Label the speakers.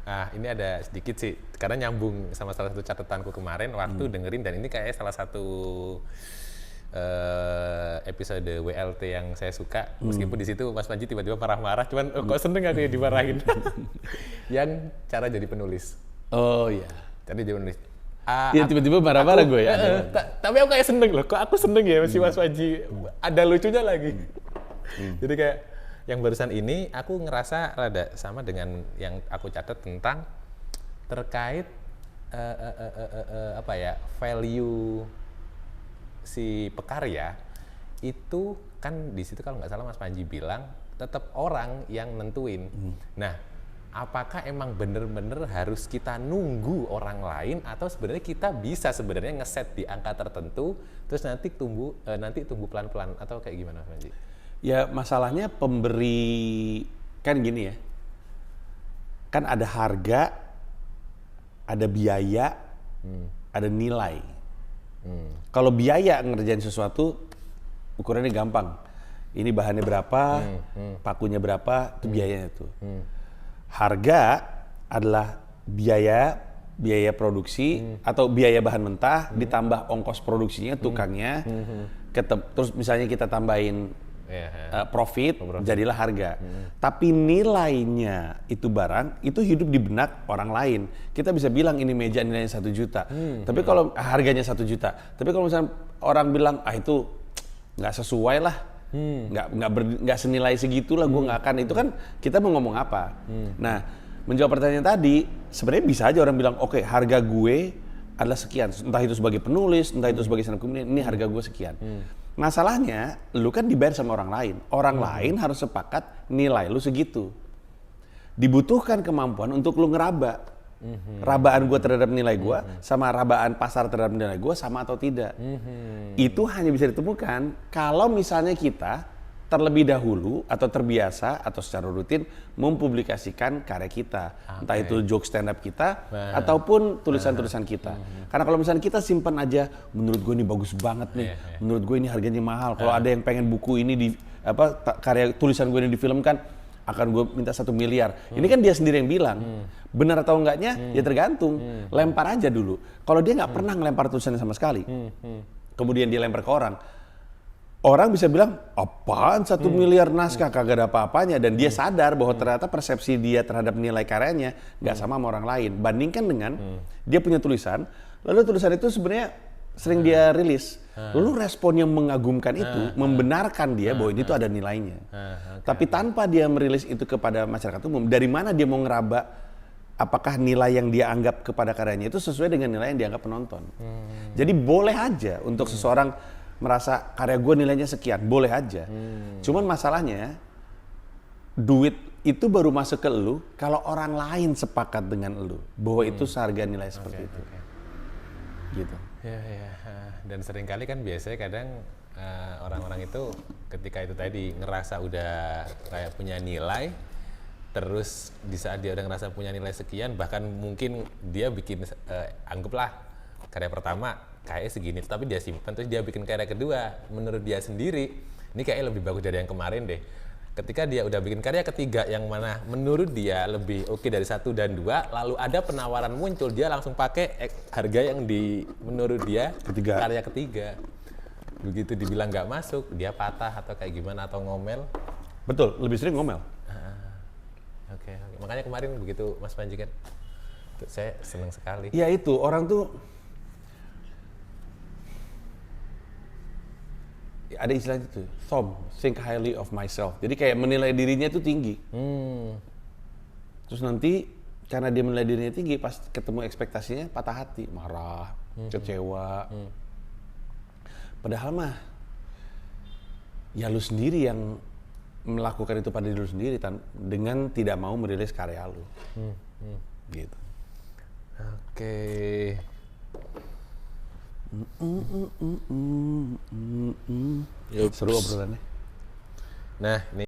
Speaker 1: Ini ada sedikit sih, karena nyambung sama salah satu catatanku kemarin waktu dengerin, dan ini kayak salah satu episode WLT yang saya suka, meskipun di situ Mas Panji tiba-tiba marah-marah, cuman kok seneng aku ya dimarahin. Yang cara jadi penulis.
Speaker 2: Oh iya.
Speaker 1: Jadi jadi penulis.
Speaker 2: Iya tiba-tiba marah-marah gue ya.
Speaker 1: Tapi aku kayak seneng loh, kok aku seneng ya si Mas Panji, ada lucunya lagi. Jadi kayak yang barusan ini aku ngerasa rada sama dengan yang aku catat tentang terkait value si pekarya itu kan di situ kalau nggak salah Mas Panji bilang tetap orang yang nentuin. Nah, apakah emang bener-bener harus kita nunggu orang lain atau sebenarnya kita bisa sebenarnya ngeset di angka tertentu terus nanti tumbuh pelan-pelan atau kayak gimana Mas Panji?
Speaker 2: Ya masalahnya pemberi kan gini ya, kan ada harga, ada biaya, ada nilai. Kalau biaya ngerjain sesuatu ukurannya gampang, ini bahannya berapa, pakunya berapa, itu biayanya tuh. Harga adalah biaya produksi atau biaya bahan mentah ditambah ongkos produksinya, tukangnya, terus misalnya kita tambahin profit, jadilah harga. Tapi nilainya itu barang, itu hidup di benak orang lain. Kita bisa bilang ini meja nilainya 1 juta. Tapi kalau harganya 1 juta. Tapi kalau misalnya orang bilang, itu nggak sesuai lah, nggak senilai segitulah, gue nggak akan. Itu kan kita mau ngomong apa? Nah, menjawab pertanyaan tadi, sebenarnya bisa aja orang bilang, oke, harga gue adalah sekian. Entah itu sebagai penulis, entah itu sebagai stand up comedian, ini harga gue sekian. Masalahnya, lu kan dibayar sama orang lain. Orang lain harus sepakat nilai lu segitu. Dibutuhkan kemampuan untuk lu ngeraba. Rabaan gue terhadap nilai gue sama rabaan pasar terhadap nilai gue sama atau tidak. Itu hanya bisa ditemukan kalau misalnya kita terlebih dahulu atau terbiasa atau secara rutin mempublikasikan karya kita. Entah itu joke stand up kita ataupun tulisan-tulisan kita. Karena kalau misalnya kita simpan aja, menurut gue ini bagus banget nih, menurut gue ini harganya mahal. Kalau ada yang pengen buku ini karya tulisan gue ini difilmkan, akan gue minta 1 miliar. Ini kan dia sendiri yang bilang. Benar atau enggaknya ya tergantung. Lempar aja dulu. Kalau dia nggak pernah ngelempar tulisannya sama sekali, kemudian dia lempar ke orang bisa bilang, apaan 1 miliar naskah, kagak ada apa-apanya. Dan dia sadar bahwa ternyata persepsi dia terhadap nilai karyanya nggak sama orang lain. Bandingkan dengan dia punya tulisan, lalu tulisan itu sebenarnya sering dia rilis. Lalu respon yang mengagumkan itu membenarkan dia bahwa ini tuh ada nilainya. Tapi tanpa dia merilis itu kepada masyarakat umum, dari mana dia mau ngeraba apakah nilai yang dia anggap kepada karyanya itu sesuai dengan nilai yang dianggap penonton. Jadi boleh aja untuk seseorang merasa karya gue nilainya sekian, boleh aja. Cuman masalahnya duit itu baru masuk ke lu kalau orang lain sepakat dengan lu bahwa itu seharga nilai seperti itu. Gitu.
Speaker 1: Ya. Dan seringkali kan biasanya kadang orang-orang itu ketika itu tadi ngerasa udah kayak punya nilai, terus di saat dia udah ngerasa punya nilai sekian, bahkan mungkin dia bikin anggaplah karya pertama kayaknya segini, tapi dia simpan, terus dia bikin karya kedua, menurut dia sendiri ini kayaknya lebih bagus dari yang kemarin deh. Ketika dia udah bikin karya ketiga yang mana menurut dia lebih oke dari 1 dan 2, lalu ada penawaran muncul, dia langsung pakai harga yang menurut dia karya ketiga. Begitu dibilang nggak masuk, dia patah atau kayak gimana atau ngomel.
Speaker 2: Betul, lebih sering ngomel.
Speaker 1: Oke. Makanya kemarin begitu Mas Panji kan, saya senang sekali.
Speaker 2: Ya itu, orang tuh ada istilah itu, think highly of myself. Jadi kayak menilai dirinya itu tinggi. Terus nanti karena dia menilai dirinya tinggi, pas ketemu ekspektasinya patah hati, marah, kecewa. Padahal mah ya lu sendiri yang melakukan itu pada diri lu sendiri dengan tidak mau merilis karya lu. Gitu.
Speaker 1: Oke.
Speaker 2: Seru obrolannya.
Speaker 1: Nah, ini